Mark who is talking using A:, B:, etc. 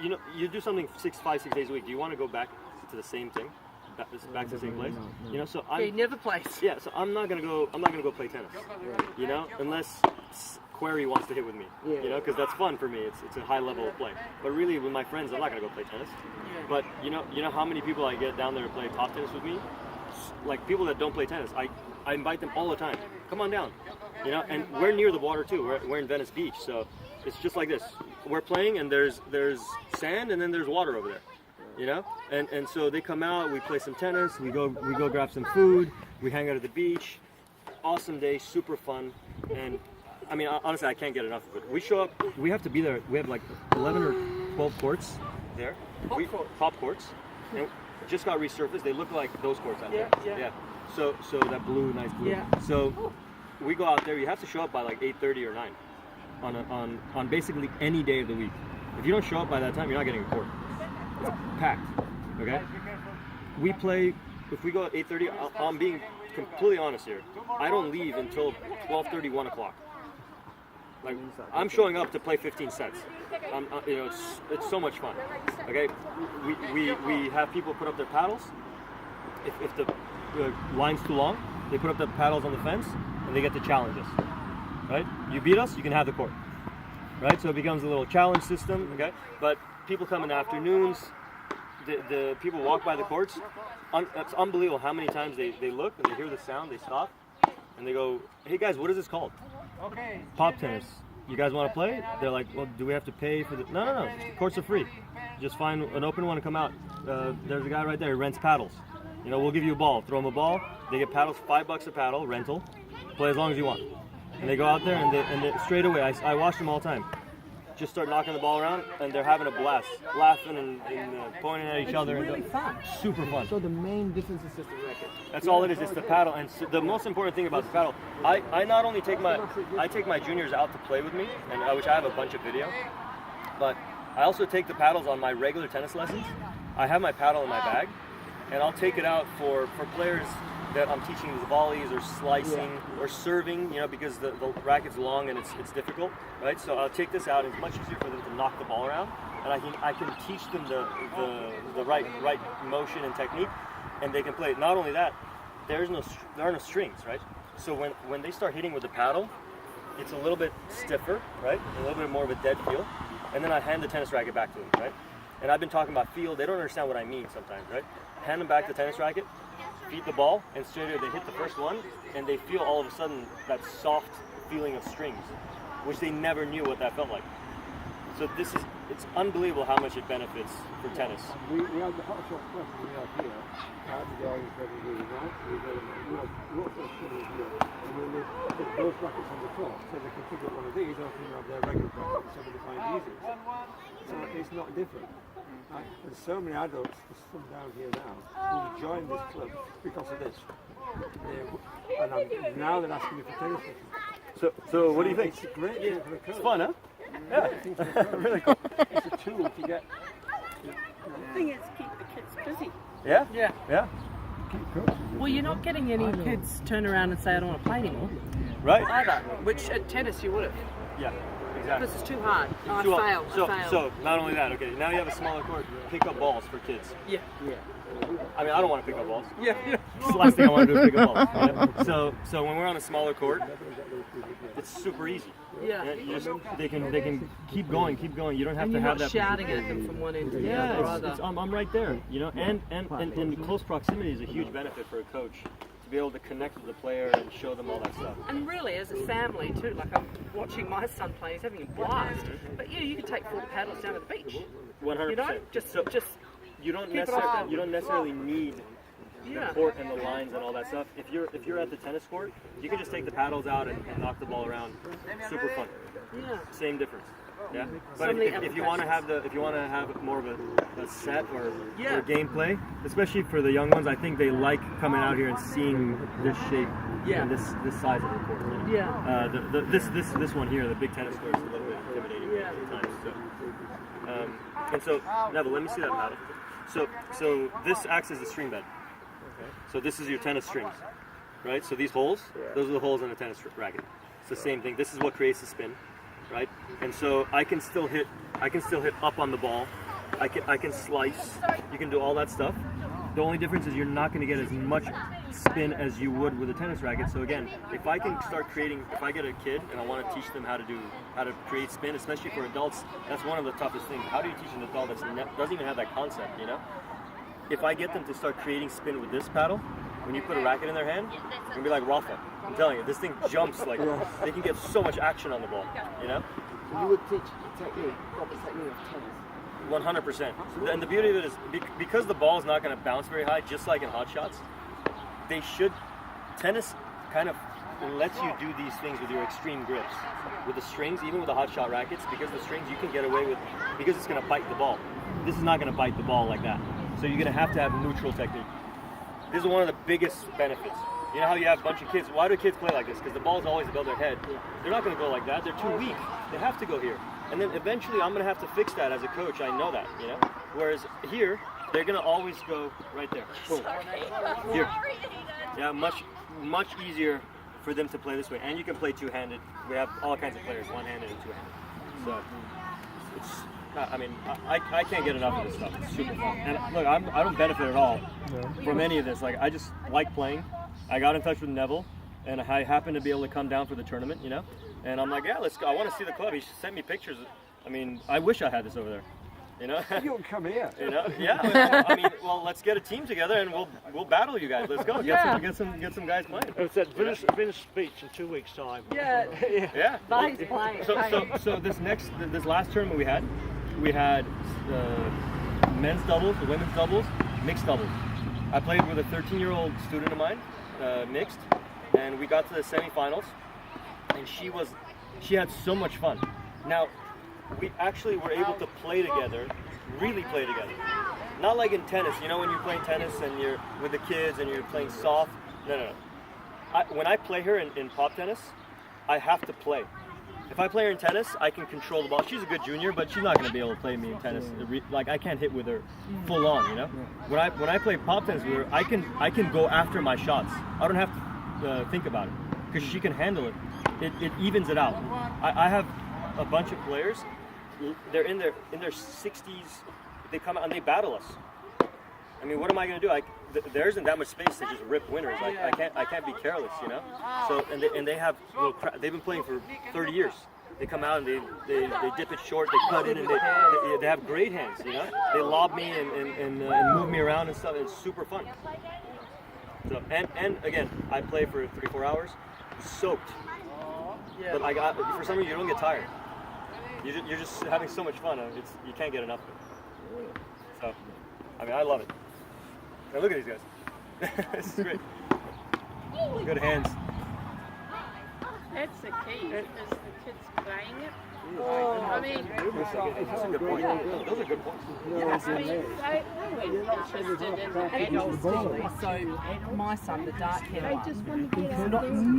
A: you do something 5-6 days a week. Do you want to go back to the same thing, back to the same place?
B: No.
A: So
C: he never plays.
A: Yeah, so I'm not gonna go play tennis. Unless Query wants to hit with me. Because that's fun for me. It's a high level of play. But really, with my friends, I'm not gonna go play tennis.
C: Yeah.
A: But you know how many people I get down there to play top tennis with me? Like people that don't play tennis, I invite them all the time. Come on down. And we're near the water too. We're in Venice Beach, so it's just like this. We're playing, and there's sand, and then there's water over there. And so they come out, we play some tennis, we go grab some food, we hang out at the beach. Awesome day, super fun, and I mean honestly I can't get enough of it. We show up, we have to be there. We have like 11 or 12 courts there. Top courts. And just got resurfaced. They look like those courts out there. Yeah. So that blue, nice blue. Yeah. So we go out there. You have to show up by like 8:30 or 9 on basically any day of the week. If you don't show up by that time, you're not getting a court. It's packed. Okay. We play. If we go at 8:30, I'm being completely honest here. I don't leave until 12:30, 1 o'clock. Like I'm showing up to play 15 sets. It's so much fun. Okay, we have people put up their paddles. If the line's too long, they put up the paddles on the fence and they get to challenge us. Right? You beat us, you can have the court. Right? So it becomes a little challenge system. Okay, but people come in the afternoons. The people walk by the courts. It's unbelievable how many times they look and they hear the sound, they stop, and they go, "Hey guys, what is this called?" Pop tennis. You guys want to play? They're like, well, do we have to pay for the... No. The courts are free. Just find an open one and come out. There's a guy right there who rents paddles. We'll give you a ball. Throw them a ball. They get paddles, $5 a paddle, rental. Play as long as you want. And they go out there and they straight away, I watch them all the time. Just start knocking the ball around and they're having a blast. Laughing and pointing at each other.
B: It's really fun.
A: Super fun.
B: So the main difference is just the racket.
A: That's all it is. It's the paddle, and so the most important thing about the paddle, I not only take my juniors out to play with me, and which I have a bunch of video, but I also take the paddles on my regular tennis lessons. I have my paddle in my bag, and I'll take it out for players that I'm teaching these volleys or slicing or serving, because the racket's long and it's difficult, right? So I'll take this out. It's much easier for them to knock the ball around, and I can teach them the right motion and technique, and they can play it. Not only that, there are no strings, right? So when they start hitting with the paddle, it's a little bit stiffer, right? A little bit more of a dead feel, and then I hand the tennis racket back to them, right? And I've been talking about feel. They don't understand what I mean sometimes, right? Hand them back the tennis racket. Feed the ball, and straight away they hit the first one, and they feel all of a sudden that soft feeling of strings, which they never knew what that felt like. So it's unbelievable how much it benefits for tennis.
D: We have the hot shot question we have here. How the guy is very good, right? Lots of swimmers here. And when they put those brackets on the top, so they can pick up one of these, or they have their regular brackets, so they find it easy. So it's not different. Right? There's so many adults, there's some down here now, who joined this club because of this. And now they're asking me for tennis lessons.
A: So what do you think?
D: It's a great thing for the coach.
A: It's fun, huh?
D: Yeah.
A: Really cool.
D: It's a tool to get...
C: The thing is, keep the kids busy.
A: Yeah?
C: Yeah.
A: Yeah.
C: Well, you're not getting any kids turn around and say, I don't want to play anymore.
A: Right.
C: Either, which at tennis you would have.
A: Yeah. Exactly.
C: Because it's too hard. I failed.
A: So not only that, okay, now you have a smaller court, pick up balls for kids.
C: Yeah.
A: I mean, I don't want to pick up balls.
C: Yeah.
A: It's the last thing I want to do is pick up balls. So when we're on a smaller court, it's super easy.
C: Yeah.
A: They can keep going. You don't have to have that.
C: You're not shouting at them from one end to the other.
A: Yeah, I'm right there. And close proximity is a huge benefit for a coach. To be able to connect with the player and show them all that stuff.
C: And really, as a family too, like I'm watching my son play, he's having a blast. But you can take 4 paddles down to the beach.
A: 100%.
C: Just
A: you don't necessarily need the court and the lines and all that stuff. If you're at the tennis court, you can just take the paddles out and knock the ball around. Super fun.
C: Yeah.
A: Same difference. Yeah. But if you want to have more of a set or gameplay, especially for the young ones, I think they like coming out here and seeing this shape and this size of the court.
C: Yeah.
A: This one here, the big tennis court, is a little bit intimidating at times. So, and so Neville, let me see that paddle. So this acts as a string bed. Okay. So this is your tennis strings, right? So these holes, those are the holes in a tennis racket. It's the same thing. This is what creates the spin. Right, and so I can still hit up on the ball I can slice. You can do all that stuff. The only difference is you're not going to get as much spin as you would with a tennis racket. So again, if I can start creating, if I get a kid and I want to teach them how to create spin, especially for adults, that's one of the toughest things. How do you teach an adult that doesn't even have that concept, you know? If I get them to start creating spin with this paddle, when you put a racket in their hand, it's going to be like Rafa. I'm telling you, this thing jumps like, they can get so much action on the ball, you know?
B: So you would teach technique, proper technique of tennis.
A: 100%. And the beauty of it is, because the ball is not going to bounce very high, just like in hot shots, tennis kind of lets you do these things with your extreme grips. With the strings, even with the hot shot rackets, because the strings you can get away with, because it's going to bite the ball. This is not going to bite the ball like that. So you're going to have neutral technique. This is one of the biggest benefits. You know how you have a bunch of kids, why do kids play like this? Because the ball is always above their head. They're not going to go like that, they're too weak. They have to go here. And then eventually I'm going to have to fix that as a coach, I know that, you know? Whereas here, they're going to always go right there. Boom. Here. Yeah, much easier for them to play this way. And you can play two-handed. We have all kinds of players, one-handed and two-handed. So, I can't get enough of this stuff. It's super fun. And look, I don't benefit at all from any of this. Like, I just like playing. I got in touch with Neville, and I happened to be able to come down for the tournament, you know? And I'm like, yeah, let's go. I want to see the club. He sent me pictures. I mean, I wish I had this over there, you know?
D: You don't come here.
A: You know? Yeah. I mean, well, let's get a team together and we'll battle you guys. Let's go. Get some guys playing.
E: It's at Venice Beach in 2 weeks' time.
C: Yeah.
A: Yeah.
C: Vahe's playing.
A: So this last tournament we had men's doubles, the women's doubles, mixed doubles. I played with a 13-year-old student of mine, mixed, and we got to the semifinals. And she had so much fun. Now, we actually were able to play together, really play together. Not like in tennis, you know, when you're playing tennis and you're with the kids and you're playing soft. No. When I play her in pop tennis, I have to play. If I play her in tennis, I can control the ball. She's a good junior, but she's not going to be able to play me in tennis. Like, I can't hit with her full on, you know. When I play pop tennis with her, I can go after my shots. I don't have to think about it because she can handle it. It evens it out. I have a bunch of players. They're in their 60s. They come out and they battle us. I mean, what am I going to do? There isn't that much space to just rip winners. I can't be careless, you know. So they have they've been playing for 30 years. They come out and they dip it short. They cut in and they have great hands, you know. They lob me and move me around and stuff. It's super fun. So and again, I play for 3-4 hours, soaked. But for some reason you don't get tired. You're just having so much fun. You can't get enough of it. So, I mean, I love it. Now look at these guys. This is great. Good hands.
F: That's the key, is the kids playing it. I mean,
A: That's a good point. Those are good points.
F: I mean, they weren't interested in the adults.
C: So my son, the dark-haired one,
F: They just want to get out there.